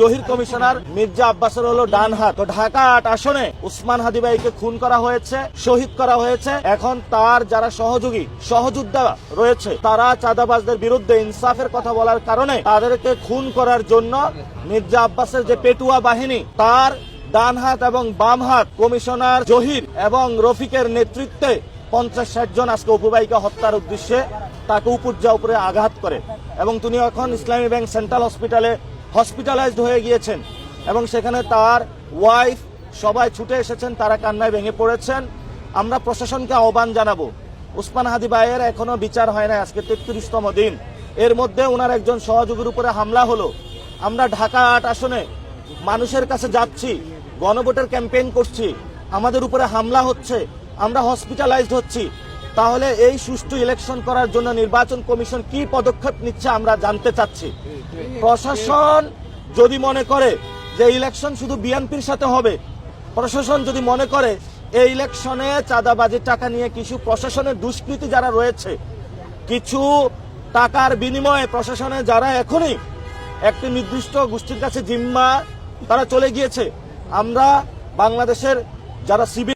Zahir commissioner Mirza আব্বাসের হলো ডান হাত। তো ঢাকা ৮ আসনে উসমান হাদি ভাইকে খুন করা হয়েছে, শহীদ করা হয়েছে। এখন তার যারা সহযোগী সহযোদ্ধা রয়েছে তারা চাঁদাবাজদের বিরুদ্ধে ইনসাফের কথা বলার কারণে তাদেরকে খুন করার জন্য মির্জা আব্বাসের যে পেটুয়া বাহিনী তার ডান হাত এবং বাম হাত কমিশনার জহির এবং রফিকের নেতৃত্বে ৫০-৬০ জন আজকে অপু ভাইকে হত্যার উদ্দেশ্যে তাকে উপর্যা উপরে আঘাত করে এবং তিনি এখন ইসলামী ব্যাংক সেন্ট্রাল হসপিটালে হসপিটালাইজড হয়ে গিয়েছেন এবং সেখানে তার ওয়াইফ সবাই ছুটে এসেছেন, তারা কান্নায় ভেঙে পড়েছেন। আমরা প্রশাসনকে আহ্বান জানাবো, উসমান হাদি ভাইয়ের এখনো বিচার হয় না, আজকে ৩৩তম দিন। এর মধ্যে ওনার একজন সহযোগীর উপরে হামলা হলো। আমরা ঢাকা ৮ আসনে মানুষের কাছে যাচ্ছি, গণভোটের ক্যাম্পেইন করছি, আমাদের উপরে হামলা হচ্ছে, আমরা হসপিটালাইজড হচ্ছি। তাহলে এই সুষ্ঠু ইলেকশন করার জন্য নির্বাচন কমিশন কি পদক্ষেপ নিচ্ছে আমরা জানতে চাচ্ছি। প্রশাসন যদি মনে করে যে ইলেকশন শুধু বিএনপির সাথে হবে, প্রশাসন যদি মনে করে এই ইলেকশনে চাঁদাবাজির টাকা নিয়ে কিছু প্রশাসনের দুষ্কৃতী যারা রয়েছে, কিছু টাকার বিনিময়ে প্রশাসনে যারা এখনই একটি নির্দিষ্ট গোষ্ঠীর কাছে জিম্মা তারা চলে গিয়েছে, আমরা বাংলাদেশের যারা সিভিল